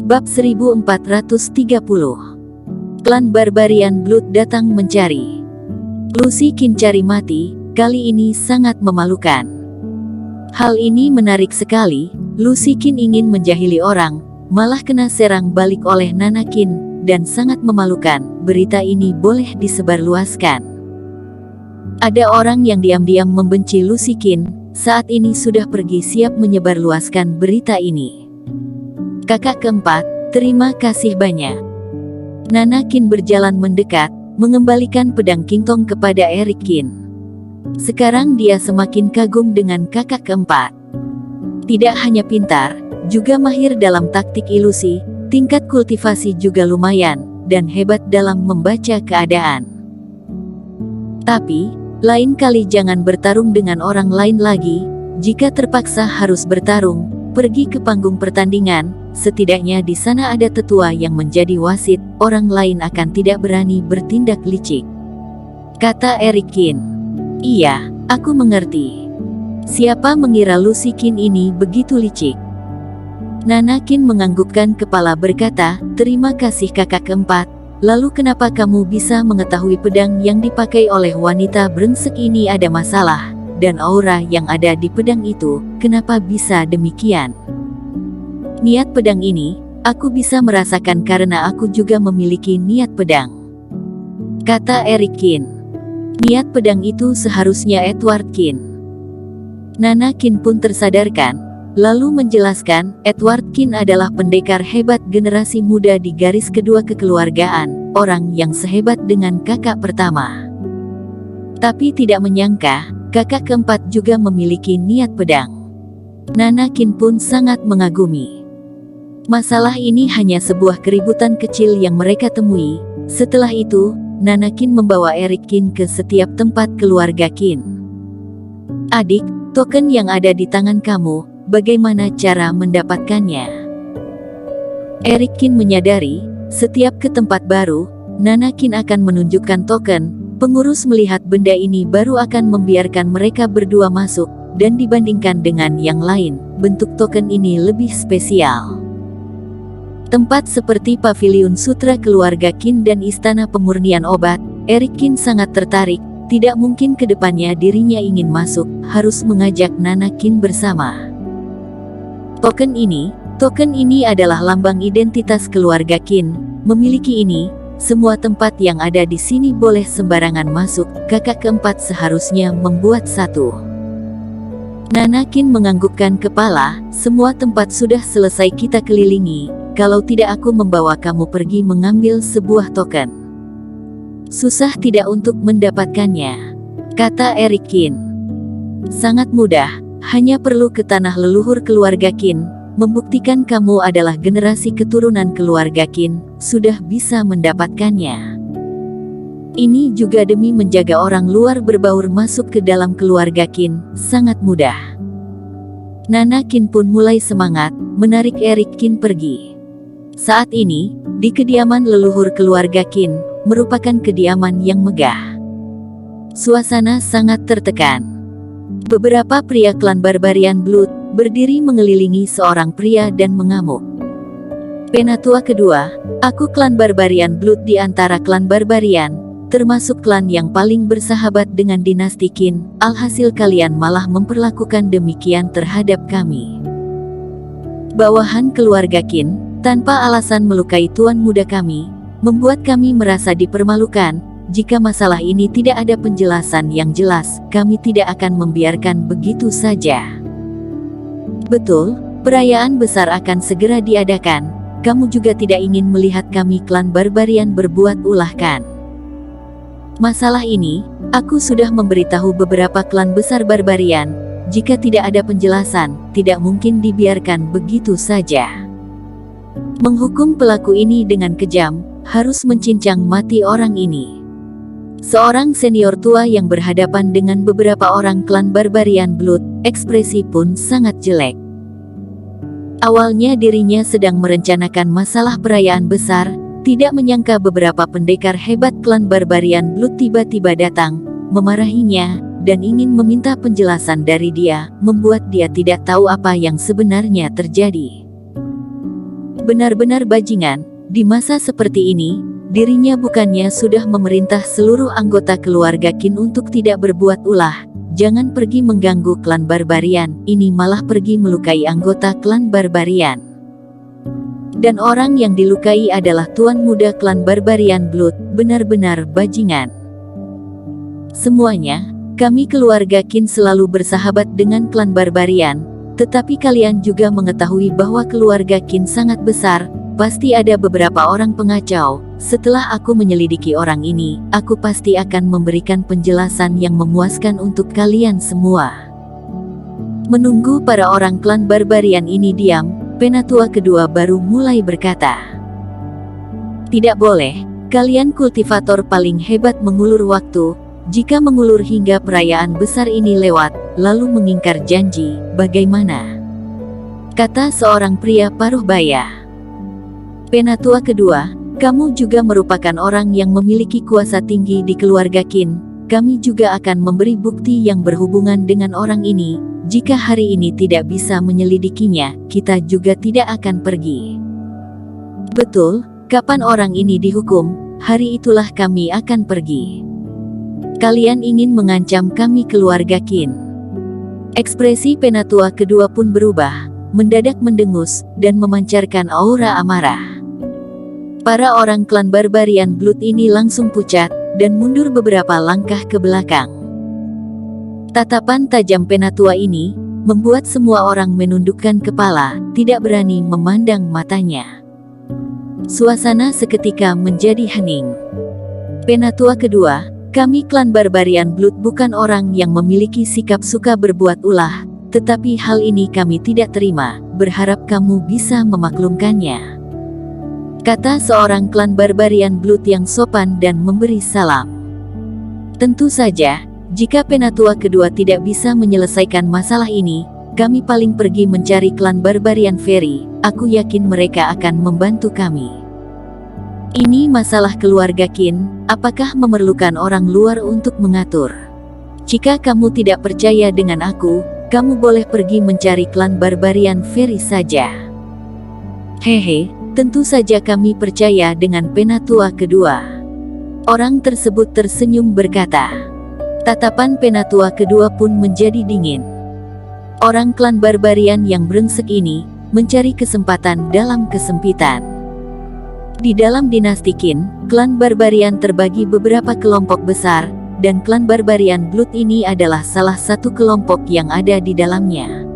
Bab 1430. Klan Barbarian Blood datang mencari Lucy Kin. Cari mati, kali ini sangat memalukan. Hal ini menarik sekali. Lucy Kin ingin menjahili orang, malah kena serang balik oleh Nana Kin, dan sangat memalukan. Berita ini boleh disebarluaskan. Ada orang yang diam-diam membenci Lucy Kin, saat ini sudah pergi siap menyebarluaskan berita ini. Kakak keempat, terima kasih banyak. Nana Kin berjalan mendekat, mengembalikan pedang King Tong kepada Eric Kin. Sekarang dia semakin kagum dengan kakak keempat. Tidak hanya pintar, juga mahir dalam taktik ilusi, tingkat kultivasi juga lumayan, dan hebat dalam membaca keadaan. Tapi, lain kali jangan bertarung dengan orang lain lagi. Jika terpaksa harus bertarung, pergi ke panggung pertandingan. Setidaknya di sana ada tetua yang menjadi wasit, orang lain akan tidak berani bertindak licik, kata Eric Kin. Iya, aku mengerti. Siapa mengira Lucy Kin ini begitu licik? Nana Kin menganggukkan kepala berkata, terima kasih kakak keempat. Lalu kenapa kamu bisa mengetahui pedang yang dipakai oleh wanita brengsek ini ada masalah, dan aura yang ada di pedang itu, kenapa bisa demikian? Niat pedang ini, aku bisa merasakan karena aku juga memiliki niat pedang, kata Eric Kin. Niat pedang itu seharusnya Edward Kin. Nana Kin pun tersadarkan, lalu menjelaskan, Edward Kin adalah pendekar hebat generasi muda di garis kedua kekeluargaan, orang yang sehebat dengan kakak pertama. Tapi tidak menyangka, kakak keempat juga memiliki niat pedang. Nana Kin pun sangat mengagumi. Masalah ini hanya sebuah keributan kecil yang mereka temui. Setelah itu, Nana Kin membawa Eric Kin ke setiap tempat keluarga Kin. Adik, token yang ada di tangan kamu, bagaimana cara mendapatkannya? Eric Kin menyadari, setiap ke tempat baru, Nana Kin akan menunjukkan token. Pengurus melihat benda ini baru akan membiarkan mereka berdua masuk, dan dibandingkan dengan yang lain, bentuk token ini lebih spesial. Tempat seperti paviliun sutra keluarga Kin dan istana pemurnian obat, Eric Kin sangat tertarik. Tidak mungkin ke depannya dirinya ingin masuk, harus mengajak Nana Kin bersama. Token ini adalah lambang identitas keluarga Kin. Memiliki ini, semua tempat yang ada di sini boleh sembarangan masuk. Kakak keempat seharusnya membuat satu. Nana Kin menganggukkan kepala, semua tempat sudah selesai kita kelilingi. Kalau tidak aku membawa kamu pergi mengambil sebuah token. Susah tidak untuk mendapatkannya, kata Eric Kin. Sangat mudah, hanya perlu ke tanah leluhur keluarga Kin, membuktikan kamu adalah generasi keturunan keluarga Kin, sudah bisa mendapatkannya. Ini juga demi menjaga orang luar berbaur masuk ke dalam keluarga Kin, sangat mudah. Nana Kin pun mulai semangat, menarik Eric Kin pergi. Saat ini, di kediaman leluhur keluarga Kin, merupakan kediaman yang megah. Suasana sangat tertekan. Beberapa pria klan Barbarian Blood berdiri mengelilingi seorang pria dan mengamuk. Penatua kedua, aku klan Barbarian Blood di antara klan Barbarian, termasuk klan yang paling bersahabat dengan dinasti Kin, alhasil kalian malah memperlakukan demikian terhadap kami. Bawahan keluarga Kin, tanpa alasan melukai tuan muda kami, membuat kami merasa dipermalukan. Jika masalah ini tidak ada penjelasan yang jelas, kami tidak akan membiarkan begitu saja. Betul, perayaan besar akan segera diadakan. Kamu juga tidak ingin melihat kami klan Barbarian berbuat ulah kan? Masalah ini, aku sudah memberitahu beberapa klan besar Barbarian. Jika tidak ada penjelasan, tidak mungkin dibiarkan begitu saja. Menghukum pelaku ini dengan kejam, harus mencincang mati orang ini. Seorang senior tua yang berhadapan dengan beberapa orang klan Barbarian Blood, ekspresi pun sangat jelek. Awalnya dirinya sedang merencanakan masalah perayaan besar, tidak menyangka beberapa pendekar hebat klan Barbarian Blood tiba-tiba datang, memarahinya, dan ingin meminta penjelasan dari dia, membuat dia tidak tahu apa yang sebenarnya terjadi. Benar-benar bajingan, di masa seperti ini, dirinya bukannya sudah memerintah seluruh anggota keluarga Qin untuk tidak berbuat ulah, jangan pergi mengganggu klan Barbarian, ini malah pergi melukai anggota klan Barbarian. Dan orang yang dilukai adalah tuan muda klan Barbarian Blood, benar-benar bajingan. Semuanya, kami keluarga Qin selalu bersahabat dengan klan Barbarian, tetapi kalian juga mengetahui bahwa keluarga Qin sangat besar, pasti ada beberapa orang pengacau. Setelah aku menyelidiki orang ini, aku pasti akan memberikan penjelasan yang memuaskan untuk kalian semua. Menunggu para orang klan Barbarian ini diam, Penatua kedua baru mulai berkata, "Tidak boleh, kalian kultivator paling hebat mengulur waktu. Jika mengulur hingga perayaan besar ini lewat, lalu mengingkar janji, bagaimana?" Kata seorang pria paruh baya. "Penatua kedua, kamu juga merupakan orang yang memiliki kuasa tinggi di keluarga Qin. Kami juga akan memberi bukti yang berhubungan dengan orang ini. Jika hari ini tidak bisa menyelidikinya, kita juga tidak akan pergi." "Betul, kapan orang ini dihukum, hari itulah kami akan pergi. Kalian ingin mengancam kami keluarga Qin." Ekspresi Penatua kedua pun berubah, mendadak mendengus, dan memancarkan aura amarah. Para orang klan Barbarian Blood ini langsung pucat, dan mundur beberapa langkah ke belakang. Tatapan tajam Penatua ini, membuat semua orang menundukkan kepala, tidak berani memandang matanya. Suasana seketika menjadi hening. "Penatua kedua, kami klan Barbarian Blood bukan orang yang memiliki sikap suka berbuat ulah, tetapi hal ini kami tidak terima, berharap kamu bisa memaklumkannya," kata seorang klan Barbarian Blood yang sopan dan memberi salam. "Tentu saja, jika Penatua kedua tidak bisa menyelesaikan masalah ini, kami paling pergi mencari klan Barbarian Fairy, aku yakin mereka akan membantu kami. Ini masalah keluarga Qin, apakah memerlukan orang luar untuk mengatur? Jika kamu tidak percaya dengan aku, kamu boleh pergi mencari klan Barbarian Fairy saja." "Hehe, tentu saja kami percaya dengan Penatua kedua." Orang tersebut tersenyum berkata. Tatapan Penatua kedua pun menjadi dingin. Orang klan Barbarian yang brengsek ini, mencari kesempatan dalam kesempitan. Di dalam dinasti Qin, klan Barbarian terbagi beberapa kelompok besar, dan klan Barbarian Blood ini adalah salah satu kelompok yang ada di dalamnya.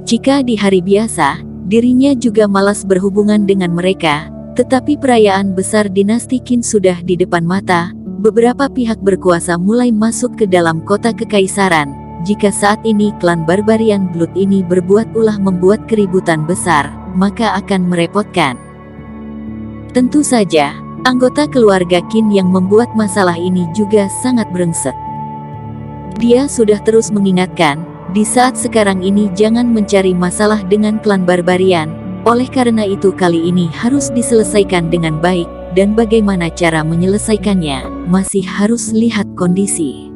Jika di hari biasa, dirinya juga malas berhubungan dengan mereka, tetapi perayaan besar dinasti Qin sudah di depan mata, beberapa pihak berkuasa mulai masuk ke dalam kota kekaisaran. Jika saat ini klan Barbarian Blood ini berbuat ulah membuat keributan besar, maka akan merepotkan. Tentu saja, anggota keluarga Qin yang membuat masalah ini juga sangat brengsek. Dia sudah terus mengingatkan, di saat sekarang ini jangan mencari masalah dengan klan Barbarian, oleh karena itu kali ini harus diselesaikan dengan baik, dan bagaimana cara menyelesaikannya, masih harus lihat kondisi.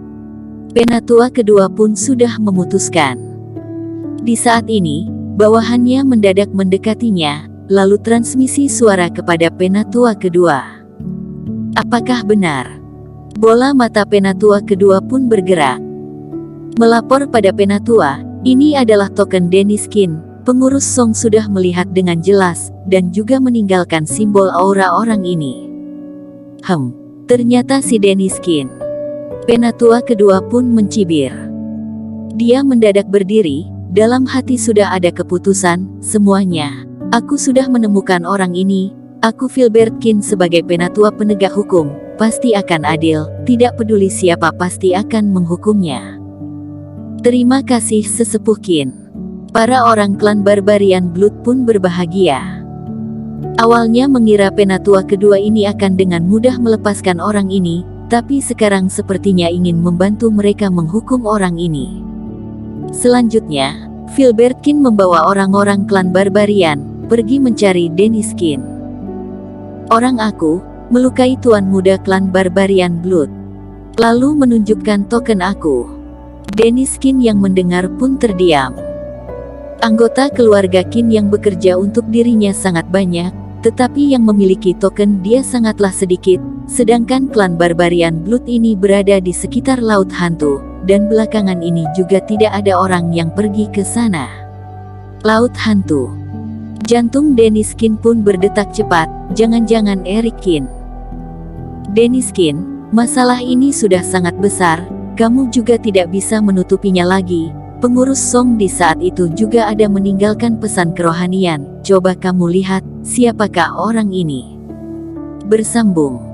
Penatua kedua pun sudah memutuskan. Di saat ini, bawahannya mendadak mendekatinya, lalu transmisi suara kepada Penatua kedua. Apakah benar? Bola mata Penatua kedua pun bergerak. Melapor pada Penatua, ini adalah token Dennis Qin. Pengurus Song sudah melihat dengan jelas, dan juga meninggalkan simbol aura orang ini. Ternyata si Dennis Qin. Penatua kedua pun mencibir. Dia mendadak berdiri, dalam hati sudah ada keputusan, semuanya. Aku sudah menemukan orang ini, aku Filbert Qin sebagai penatua penegak hukum, pasti akan adil, tidak peduli siapa pasti akan menghukumnya. Terima kasih sesepuh Qin. Para orang klan Barbarian Blood pun berbahagia. Awalnya mengira penatua kedua ini akan dengan mudah melepaskan orang ini, tapi sekarang sepertinya ingin membantu mereka menghukum orang ini. Selanjutnya, Filbert Qin membawa orang-orang klan Barbarian pergi mencari Dennis Qin. Orang aku, melukai tuan muda klan Barbarian Blood. Lalu menunjukkan token aku. Dennis Qin yang mendengar pun terdiam. Anggota keluarga Qin yang bekerja untuk dirinya sangat banyak, tetapi yang memiliki token dia sangatlah sedikit, sedangkan klan Barbarian Blood ini berada di sekitar Laut Hantu, dan belakangan ini juga tidak ada orang yang pergi ke sana. Laut Hantu. Jantung Dennis Qin pun berdetak cepat, jangan-jangan Eric Qin. Dennis Qin, masalah ini sudah sangat besar, kamu juga tidak bisa menutupinya lagi. Pengurus Song di saat itu juga ada meninggalkan pesan kerohanian. Coba kamu lihat, siapakah orang ini? Bersambung.